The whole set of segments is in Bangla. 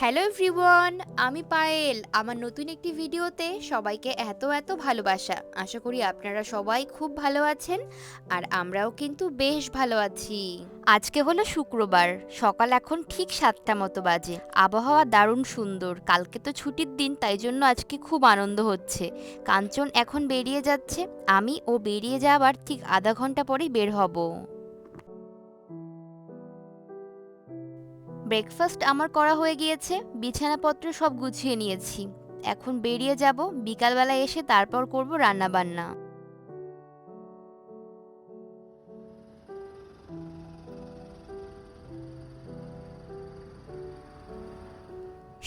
হ্যালো এভরিওয়ান, আমি পায়েল। আমার নতুন একটি ভিডিওতে সবাইকে এত এত ভালোবাসা। আশা করি আপনারা সবাই খুব ভালো আছেন আর আমরাও কিন্তু বেশ ভালো আছি। আজকে হলো শুক্রবার, সকাল এখন ঠিক 7টা মতো বাজে। আবহাওয়া দারুণ সুন্দর, কালকে তো ছুটির দিন, তাই জন্য আজকে খুব আনন্দ হচ্ছে। কাঞ্চন এখন বেরিয়ে যাচ্ছে, আমি ও বেরিয়ে যাওয়ার ঠিক আধা ঘন্টা পরেই বের হব। ব্রেকফাস্ট আমার করা হয়ে গিয়েছে, বিছানাপত্র সব গুছিয়ে নিয়েছি। এখন বেরিয়ে যাব, বিকালবেলা এসে তারপর করব রান্না বান্না।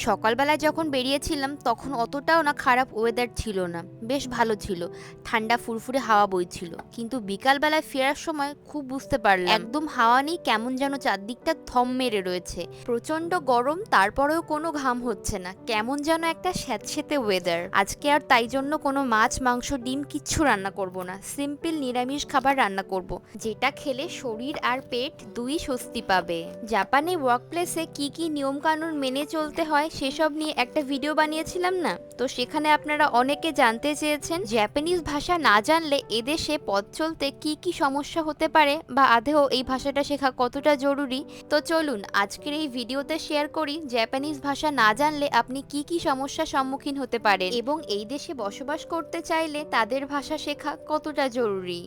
সকালবেলায় যখন বেরিয়েছিলাম তখন অতটাও না খারাপ ওয়েদার ছিল না, বেশ ভালো ছিল, ঠান্ডা ফুরফুরে হাওয়া বইছিল। কিন্তু বিকালবেলায় ফেরার সময় খুব বুঝতে পারলাম একদম হাওয়া নেই, কেমন যেন চারদিকটা থম মেরে রয়েছে। প্রচন্ড গরম, তারপরেও কোনো ঘাম হচ্ছে না, কেমন যেন একটা স্যাঁতসেঁতে ওয়েদার। আজকে আর তাই জন্য কোনো মাছ মাংস ডিম কিচ্ছু রান্না করব না, সিম্পল নিরামিষ খাবার রান্না করব, যেটা খেলে শরীর আর পেট দুই স্বস্তি পাবে। জাপানে ওয়ার্কপ্লেসে কি কি নিয়ম কানুন মেনে চলতে হয় সেসব নিয়ে একটা ভিডিও বানিয়েছিলাম না, তো সেখানে আপনারা অনেকে জানতে চেয়েছেন জাপানিজ ভাষা না জানলে এদেশে পথ চলতে কি কি সমস্যা হতে পারে বা আদৌ এই ভাষাটা শেখা কতটা জরুরি। তো চলুন আজকের এই ভিডিওতে শেয়ার করি জাপানিজ ভাষা না জানলে আপনি কি কি সমস্যার সম্মুখীন হতে পারেন এবং এই দেশে বসবাস করতে চাইলে তাদের ভাষা শেখা কতটা জরুরি।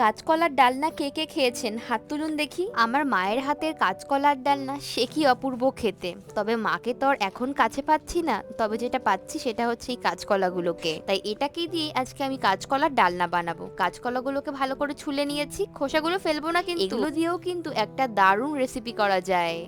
কাঁচকলার ডালনা কে কে খেয়েছেন হাত তুলুন দেখি। আমার মায়ের হাতের কাঁচকলার ডালনা সে কি অপূর্ব খেতে। তবে মাকে তো আর এখন কাছে পাচ্ছি না, তবে যেটা পাচ্ছি সেটা হচ্ছে এই কাঁচকলাগুলোকে। তাই এটাকে দিয়ে আজকে আমি কাঁচকলার ডালনা বানাবো। কাঁচকলাগুলোকে ভালো করে ছুলে নিয়েছি, খোসাগুলো ফেলবো না, কিন্তু এগুলো দিয়েও কিন্তু একটা দারুণ রেসিপি করা যায়।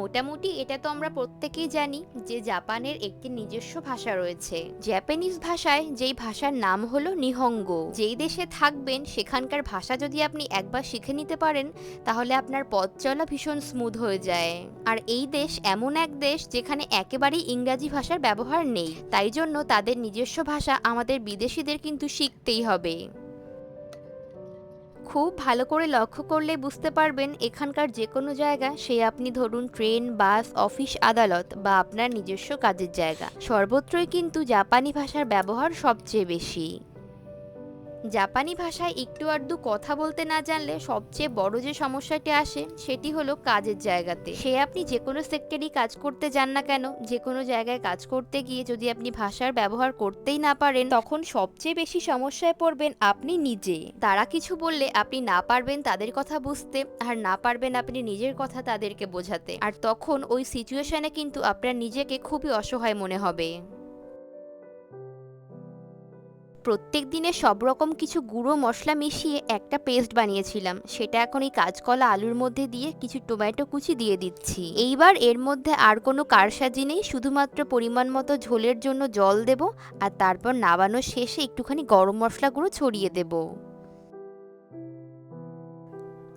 মোটামুটি এটা তো আমরা প্রত্যেকেই জানি যে জাপানের একটি নিজস্ব ভাষা রয়েছে। জাপানিজ ভাষায় যেই ভাষার নাম হলো নিহঙ্গো। যেই দেশে থাকবেন সেখানকার ভাষা যদি আপনি একবার শিখে নিতে পারেন তাহলে আপনার পথ চলা ভীষণ স্মুথ হয়ে যায়। আর এই দেশ এমন এক দেশ যেখানে একেবারেই ইংরাজি ভাষার ব্যবহার নেই, তাই জন্য তাদের নিজস্ব ভাষা আমাদের বিদেশিদের কিন্তু শিখতেই হবে। খুব ভালো করে লক্ষ্য করলে বুঝতে পারবেন এখানকার যে কোনো জায়গা, সে আপনি ধরুন ট্রেন, বাস, অফিস, আদালত বা আপনার নিজস্ব কাজের জায়গা, সর্বত্রই কিন্তু জাপানি ভাষার ব্যবহার সবচেয়ে বেশি। জাপানি ভাষায় একটু আধটু কথা বলতে না জানলে সবচেয়ে বড় যে সমস্যাটি আসে সেটি হলো কাজের জায়গাতে। সে আপনি যে কোনো সেক্টরেই কাজ করতে যান না কেন, যে কোনো জায়গায় কাজ করতে গিয়ে যদি আপনি ভাষার ব্যবহার করতেই না পারেন তখন সবচেয়ে বেশি সমস্যায় পড়বেন আপনি নিজে। তারা কিছু বললে আপনি না পারবেন তাদের কথা বুঝতে, আর না পারবেন আপনি নিজের কথা তাদেরকে বোঝাতে, আর তখন ওই সিচুয়েশনে কিন্তু আপনার নিজেকে খুবই অসহায় মনে হবে। প্রত্যেক দিনে সব রকম কিছু গুঁড়ো মশলা মিশিয়ে একটা পেস্ট বানিয়েছিলাম, সেটা এখন এই কাঁচকলা আলুর মধ্যে দিয়ে কিছু টমেটো কুচি দিয়ে দিচ্ছি। এইবার এর মধ্যে আর কোনো কারসাজি নেই, শুধুমাত্র পরিমাণ মতো ঝোলের জন্য জল দেব, আর তারপর নাবানোর শেষে একটুখানি গরম মশলা গুঁড়ো ছড়িয়ে দেব।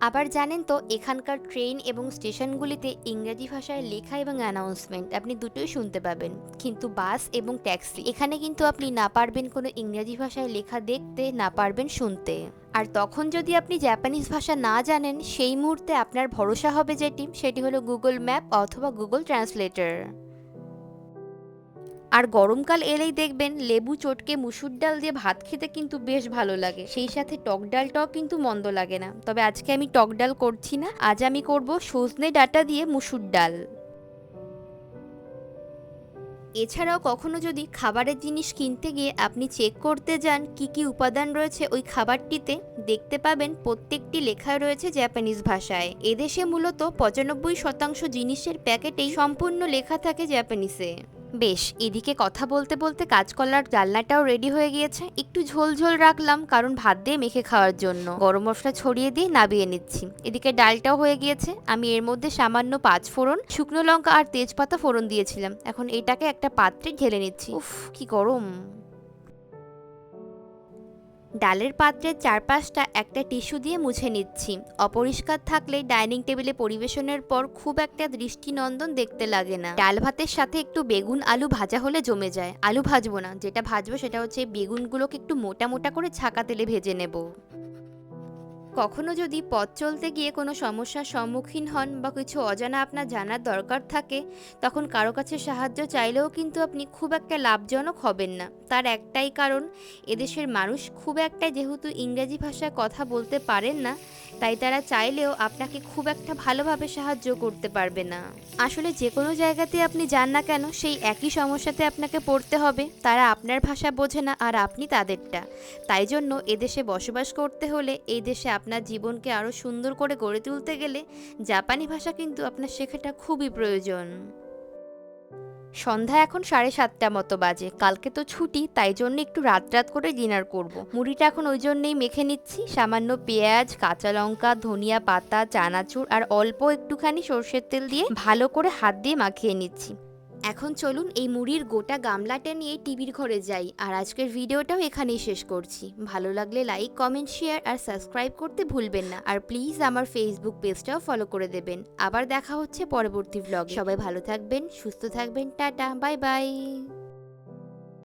আবার জানেন তো এখানকার ট্রেন এবং স্টেশনগুলিতে ইংরেজি ভাষায় লেখা এবং অ্যানাউন্সমেন্ট আপনি দুটোই শুনতে পাবেন, কিন্তু বাস এবং ট্যাক্সি এখানে কিন্তু আপনি না পারবেন কোনো ইংরেজি ভাষায় লেখা দেখতে, না পারবেন শুনতে। আর তখন যদি আপনি জাপানিজ ভাষা না জানেন সেই মুহূর্তে আপনার ভরসা হবে যেটি, সেটি হলো গুগল ম্যাপ অথবা গুগল ট্রান্সলেটর। আর গরমকাল এলেই দেখবেন লেবু চটকে মুসুর ডাল দিয়ে ভাত খেতে কিন্তু বেশ ভালো লাগে, সেই সাথে টক ডালটাও কিন্তু মন্দ লাগে না। তবে আজকে আমি টক ডাল করছি না, আজ আমি করব সজনে ডাঁটা দিয়ে মুসুর ডাল। এছাড়াও কখনো যদি খাবারের জিনিস কিনতে গিয়ে আপনি চেক করতে যান কি কি উপাদান রয়েছে ওই খাবারটিতে, দেখতে পাবেন প্রত্যেকটি লেখা রয়েছে জাপানিজ ভাষায়। এদেশে মূলত 95% জিনিসের প্যাকেটেই সম্পূর্ণ লেখা থাকে জাপানিসে। বেশ, এদিকে কথা বলতে বলতে কাঁচকলার ডালনাটাও রেডি হয়ে গিয়েছে। একটু ঝোল ঝোল রাখলাম কারণ ভাত দিয়ে মেখে খাওয়ার জন্য। গরম মশলা ছড়িয়ে দিয়ে নাবিয়ে নিচ্ছি। এদিকে ডালটাও হয়ে গিয়েছে, আমি এর মধ্যে সামান্য 5 ফোড়ন, শুকনো লঙ্কা আর তেজপাতা ফোড়ন দিয়েছিলাম। এখন এটাকে একটা পাত্রে ঢেলে নিচ্ছি। উফ কি গরম! ডালের পাত্রের চারপাশটা একটা টিস্যু দিয়ে মুছে নিচ্ছি। অপরিষ্কার থাকলে ডাইনিং টেবিলে পরিবেশনের পর খুব একটা দৃষ্টিনন্দন দেখতে লাগে না। ডাল ভাতের সাথে একটু বেগুন আলু ভাজা হলে জমে যায়। আলু ভাজবো না, যেটা ভাজবো সেটা হচ্ছে বেগুনগুলোকে একটু মোটা মোটা করে ছাকা তেলে ভেজে নেব। কখনো যদি পথ চলতে গিয়ে কোনো সমস্যার সম্মুখীন হন বা কিছু অজানা আপনার জানার দরকার থাকে, তখন কারো কাছে সাহায্য চাইলেও কিন্তু আপনি খুব একটা লাভজনক হবেন না। তার একটাই কারণ, এদেশের মানুষ খুব একটা যেহেতু ইংরেজি ভাষায় কথা বলতে পারেন না, তাই তারা চাইলেও আপনাকে খুব একটা ভালোভাবে সাহায্য করতে পারবে না। আসলে যে কোনো জায়গাতে আপনি যান না কেন, সেই একই সমস্যাতে আপনাকে পড়তে হবে। তারা আপনার ভাষা বোঝে না আর আপনি তাদেরটা। তাই জন্য এদেশে বসবাস করতে হলে, এই দেশে আপনার জীবনকে আরও সুন্দর করে গড়ে তুলতে গেলে জাপানি ভাষা কিন্তু আপনার শেখাটা খুবই প্রয়োজন। সন্ধ্যা এখন 7:30 মতো বাজে। কালকে তো ছুটি, তাই জন্য একটু রাত রাত করে ডিনার করব। মুড়িটা এখন ওই জন্যেই মেখে নিচ্ছি। সামান্য পেঁয়াজ, কাঁচা লঙ্কা, ধনিয়া পাতা, চানাচুর আর অল্প একটুখানি সর্ষের তেল দিয়ে ভালো করে হাত দিয়ে মাখিয়ে নিচ্ছি। এখন চলুন এই মুড়ির গোটা গামলাটা নিয়ে টিভির ঘরে যাই। আর আজকের ভিডিওটাও এখানেই শেষ করছি। ভালো লাগলে লাইক, কমেন্ট, শেয়ার আর সাবস্ক্রাইব করতে ভুলবেন না। আর প্লিজ আমার ফেসবুক পেজটাও ফলো করে দেবেন। আবার দেখা হচ্ছে পরবর্তী ব্লগে। সবাই ভালো থাকবেন, সুস্থ থাকবেন। Tata, bye bye.